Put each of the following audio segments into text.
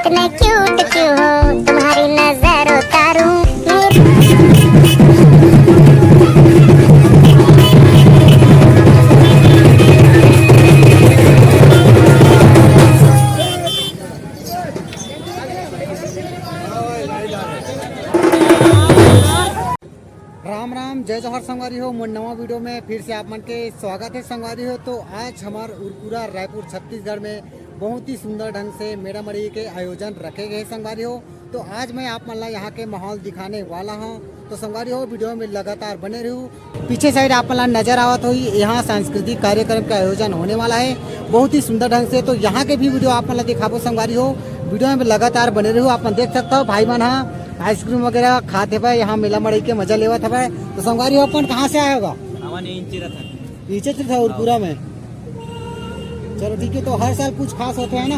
इतने क्यूट क्यों हो, तुम्हारी नजर उतारूं राम राम जय जोहर संगवारी हो। मोर नवा वीडियो में फिर से आप मन के स्वागत है संगवारी हो। तो आज हमार उरपुरा रायपुर छत्तीसगढ़ में बहुत ही सुंदर ढंग से मेड़ा मड़ी के आयोजन रखे गए संगवारी हो। तो आज मैं आप मन ला यहाँ के माहौल दिखाने वाला हूँ। तो संगवारी हो वीडियो में लगातार बने रहूँ। पीछे साइड आप मन ला नजर आवत हो, यहाँ सांस्कृतिक कार्यक्रम का आयोजन होने वाला है बहुत ही सुंदर ढंग से। तो यहाँ के भी वीडियो आप मन ला दिखाबो संगवारी हो। वीडियो में लगातार बने रहूँ। आप देख सकते हो भाई मन आइसक्रीम वगैरह खाते भाई, यहाँ मेला मड़ई के मजा लेवत है। तो संगवारी हो अपन कहाँ से आया होगा? नीचे था उरपुरा में। चलो ठीक है। तो हर साल कुछ खास होते हैं ना।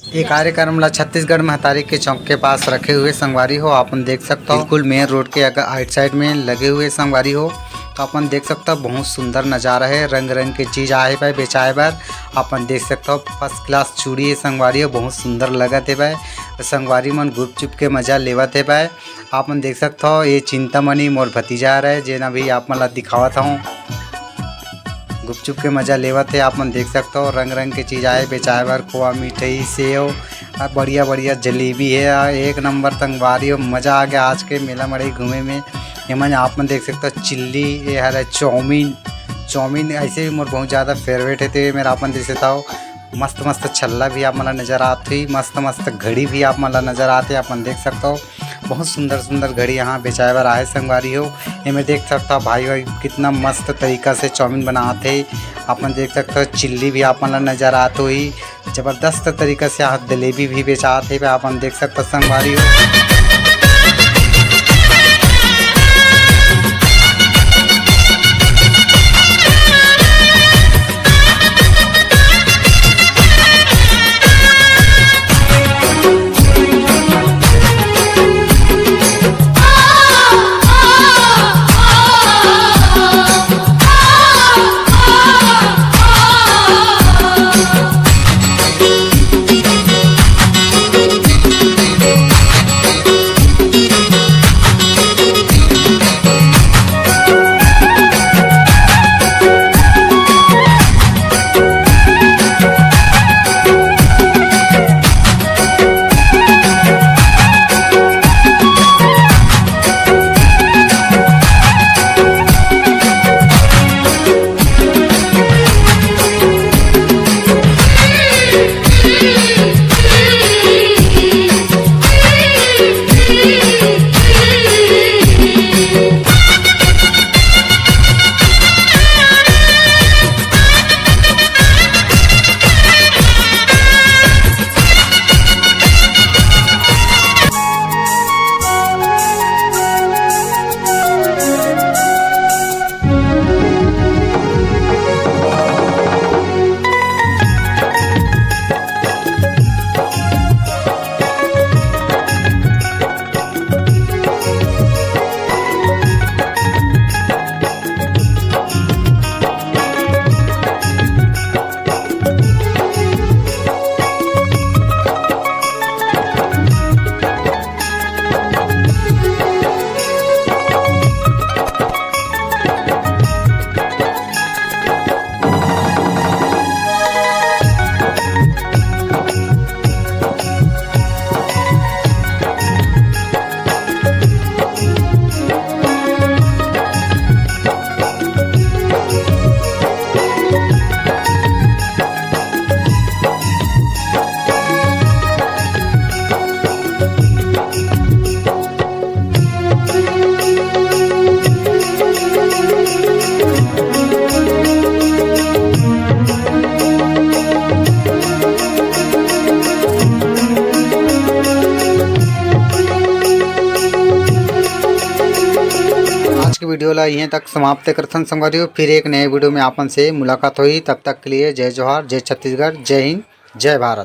ये कार्यक्रम ला छत्तीसगढ़ महतारी के चौक के पास रखे हुए संगवारी हो। अपन देख सकते हो बिल्कुल मेन रोड के अगर आइट साइड में लगे हुए संगवारी हो। तो अपन देख सकते हो बहुत सुंदर नज़ारा है। रंग रंग के चीज़ आए भाई बेचाए बार। अपन देख सकते हो फर्स्ट क्लास चूड़ी है संगवारी हो, बहुत सुंदर लगत है भाई। संगवारी मन गुप चुप के मजा लेवत है भाई। आप मन देख सकते हो ये चिंतामणि मोर भतीजा रहा है जेना भी आप मन ला दिखावत हूँ। गुपचुप के मजा लेवत है। आप मन देख सकते हो रंग रंग के चीज़ आए बेचाए बार। खोआ मिठाई सेव बढ़िया बढ़िया जलेबी है। एक नंबर संगवारी हो, मज़ा आ गया आज के मेला मड़ई घूमे में। ये मन आप मन देख सकते हो चिल्ली, ये हर चाउमीन ऐसे भी मोर बहुत ज़्यादा फेवरेट है। तो मेरा अपन देख सकता हो मस्त मस्त छल्ला भी आप मला नज़र आती, मस्त मस्त घड़ी भी आप मला नज़र आते। अपन देख सकते हो बहुत सुंदर सुंदर घड़ी यहाँ बेचाए बर आए संगवारी हो। ये मैं देख सकता हूँ भाई कितना मस्त तरीका से चाउमीन बनाते। अपन देख सकते हो चिल्ली भी आप मला नज़र आते हुई ज़बरदस्त तरीका से यहाँ जलेबी भी बेचाते। अपन देख सकते हो संगवारी हो। वीडियो ला यहीं तक समाप्त करथन संगवारी हो। फिर एक नए वीडियो में आपन से मुलाकात हुई। तब तक के लिए जय जोहार, जय छत्तीसगढ़, जय हिंद, जय भारत।